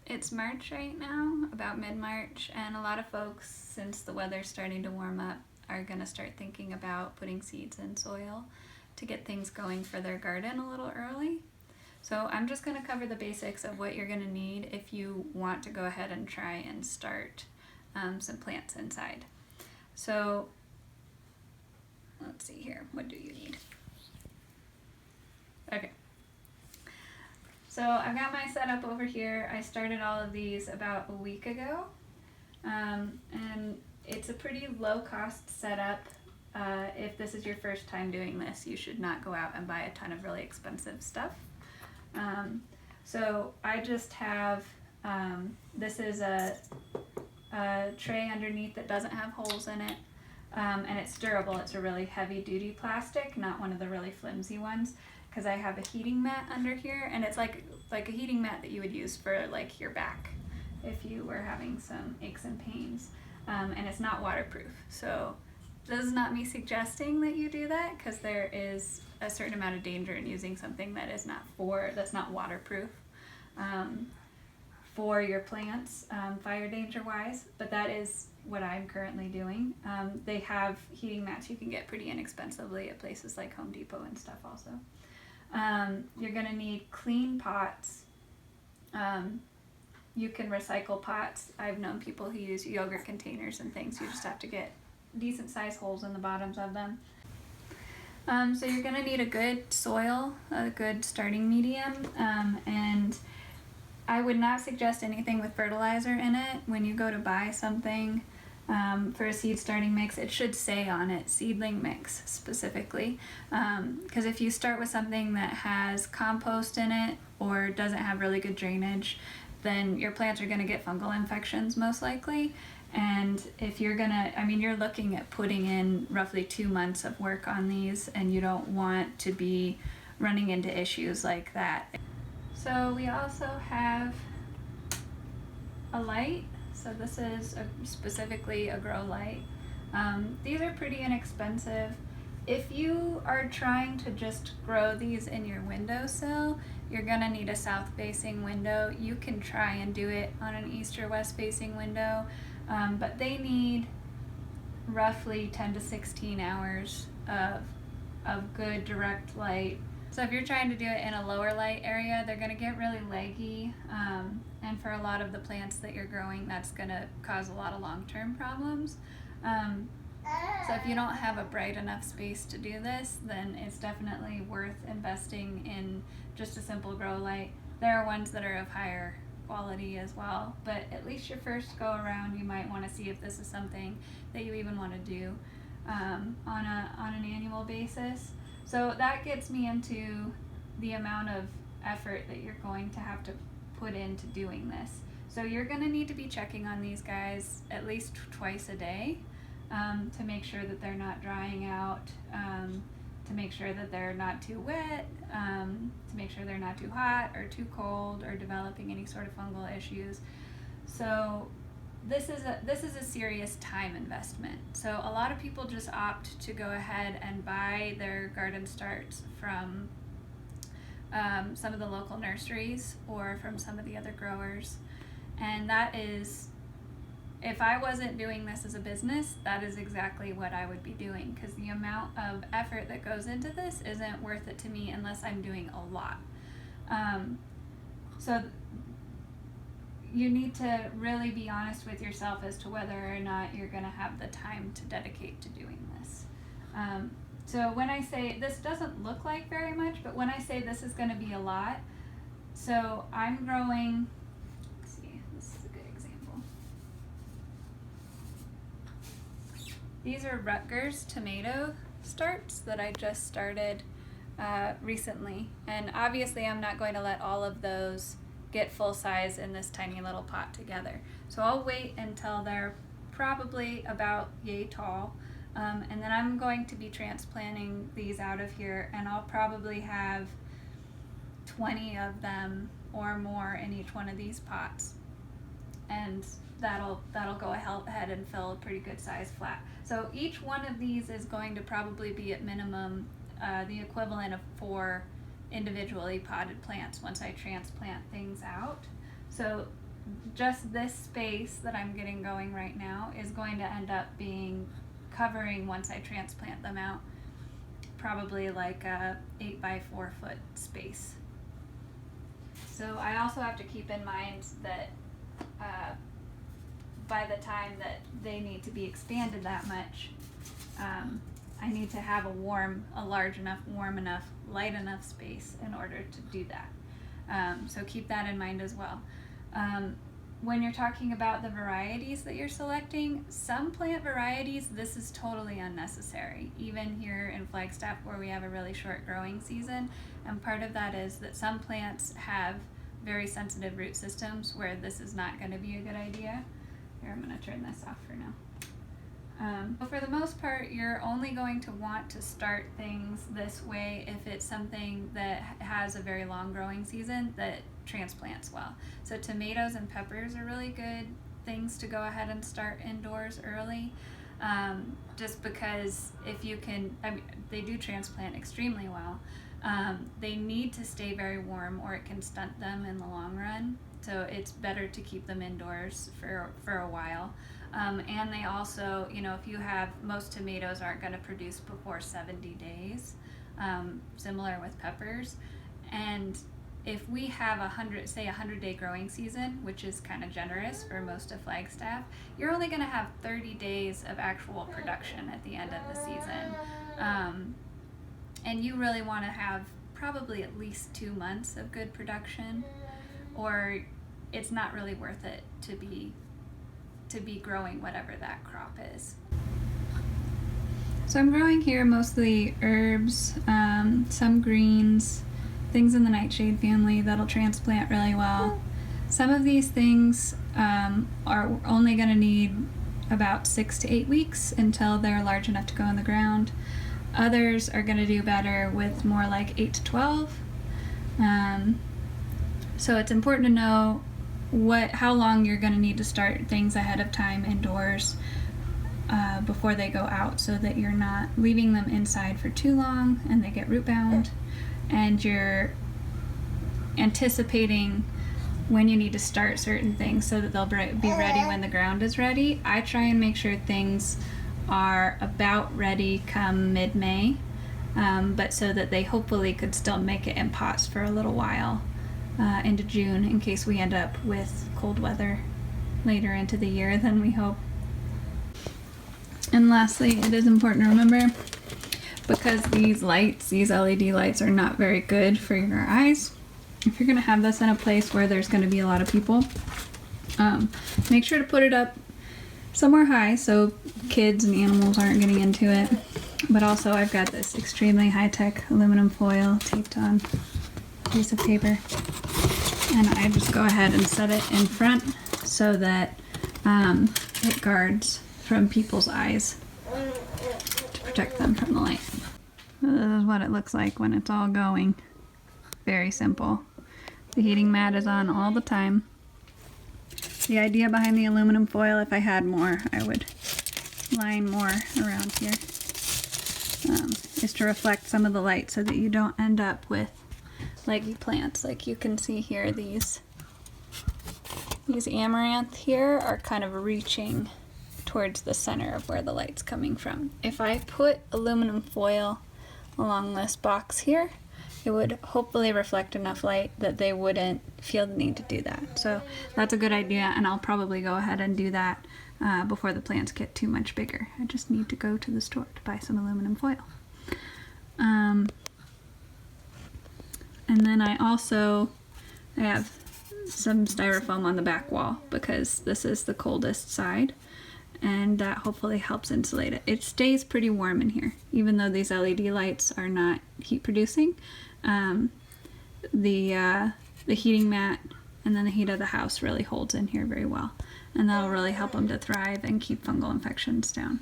It's March right now, about mid-March, and a lot of folks, since the weather's starting to warm up, are going to start thinking about putting seeds in soil to get things going for their garden a little early. So I'm just going to cover the basics of what you're going to need if you want to go ahead and try and start some plants inside. So let's see here, what do you need? Okay. So I've got my setup over here. I started all of these about a week ago. And it's a pretty low cost setup. If this is your first time doing this, you should not go out and buy a ton of really expensive stuff. So I just have, this is a tray underneath that doesn't have holes in it. And it's durable. It's a really heavy duty plastic, not one of the really flimsy ones, because I have a heating mat under here, and it's like a heating mat that you would use for like your back if you were having some aches and pains. And it's not waterproof. So this is not me suggesting that you do that, because there is a certain amount of danger in using something that is that's not waterproof for your plants, fire danger wise, but that is what I'm currently doing. They have heating mats you can get pretty inexpensively at places like Home Depot and stuff also. You're gonna need clean pots. You can recycle pots. I've known people who use yogurt containers and things. You just have to get decent sized holes in the bottoms of them. So you're gonna need a good soil, a good starting medium, and I would not suggest anything with fertilizer in it. When you go to buy something for a seed starting mix, it should say on it seedling mix specifically, because if you start with something that has compost in it or doesn't have really good drainage, then your plants are going to get fungal infections most likely. And if you're you're looking at putting in roughly 2 months of work on these, and you don't want to be running into issues like that. So we also have a light. So this is specifically a grow light. These are pretty inexpensive. If you are trying to just grow these in your windowsill, you're gonna need a south facing window. You can try and do it on an east or west facing window, but they need roughly 10 to 16 hours of good direct light. So if you're trying to do it in a lower light area, they're going to get really leggy, and for a lot of the plants that you're growing, that's going to cause a lot of long-term problems. So if you don't have a bright enough space to do this, then it's definitely worth investing in just a simple grow light. There are ones that are of higher quality as well, but at least your first go around, you might want to see if this is something that you even want to do on an annual basis. So that gets me into the amount of effort that you're going to have to put into doing this. So you're going to need to be checking on these guys at least twice a day, to make sure that they're not drying out, to make sure that they're not too wet, to make sure they're not too hot or too cold or developing any sort of fungal issues. So this is a serious time investment. So a lot of people just opt to go ahead and buy their garden starts from some of the local nurseries or from some of the other growers. And that is, if I wasn't doing this as a business, that is exactly what I would be doing, because the amount of effort that goes into this isn't worth it to me unless I'm doing a lot. So you need to really be honest with yourself as to whether or not you're going to have the time to dedicate to doing this. So when I say, this doesn't look like very much, but when I say this is going to be a lot, so I'm growing, let's see, this is a good example. These are Rutgers tomato starts that I just started recently, and obviously I'm not going to let all of those get full size in this tiny little pot together. So I'll wait until they're probably about yay tall, and then I'm going to be transplanting these out of here, and I'll probably have 20 of them or more in each one of these pots, and that'll go ahead and fill a pretty good size flat. So each one of these is going to probably be at minimum the equivalent of 4 individually potted plants once I transplant things out. So just this space that I'm getting going right now is going to end up being covering, once I transplant them out, probably like a 8x4 foot space. So I also have to keep in mind that by the time that they need to be expanded that much, I need to have a large enough, warm enough, light enough space in order to do that. So keep that in mind as well. When you're talking about the varieties that you're selecting, some plant varieties, this is totally unnecessary, even here in Flagstaff where we have a really short growing season. And part of that is that some plants have very sensitive root systems where this is not going to be a good idea. Here, I'm going to turn this off for now. But for the most part, you're only going to want to start things this way if it's something that has a very long growing season that transplants well. So tomatoes and peppers are really good things to go ahead and start indoors early, just because if you can, I mean, they do transplant extremely well. They need to stay very warm or it can stunt them in the long run. So it's better to keep them indoors for a while. And they also, you know, if you have, most tomatoes aren't going to produce before 70 days, similar with peppers. And if we have 100-day growing season, which is kind of generous for most of Flagstaff, you're only going to have 30 days of actual production at the end of the season. And you really want to have probably at least 2 months of good production, or it's not really worth it to be growing whatever that crop is. So I'm growing here mostly herbs, some greens, things in the nightshade family that'll transplant really well. Some of these things are only going to need about 6 to 8 weeks until they're large enough to go in the ground. Others are going to do better with more like 8 to 12. So it's important to know how long you're going to need to start things ahead of time indoors before they go out, so that you're not leaving them inside for too long and they get root bound, and you're anticipating when you need to start certain things so that they'll be ready when the ground is ready. I try and make sure things are about ready come mid-May, but so that they hopefully could still make it in pots for a little while into June, in case we end up with cold weather later into the year than we hope. And lastly, it is important to remember, because these LED lights are not very good for your eyes, if you're going to have this in a place where there's going to be a lot of people, make sure to put it up somewhere high so kids and animals aren't getting into it. But also, I've got this extremely high-tech aluminum foil taped on a piece of paper, and I just go ahead and set it in front so that it guards from people's eyes to protect them from the light. This is what it looks like when it's all going. Very simple. The heating mat is on all the time. The idea behind the aluminum foil, if I had more, I would line more around here, is to reflect some of the light so that you don't end up with leggy plants. Like you can see here, these amaranth here are kind of reaching towards the center of where the light's coming from. If I put aluminum foil along this box here, it would hopefully reflect enough light that they wouldn't feel the need to do that. So that's a good idea, and I'll probably go ahead and do that before the plants get too much bigger. I just need to go to the store to buy some aluminum foil. And then I have some styrofoam on the back wall because this is the coldest side, and that hopefully helps insulate it. It stays pretty warm in here, even though these LED lights are not heat producing. The heating mat and then the heat of the house really holds in here very well, and that'll really help them to thrive and keep fungal infections down.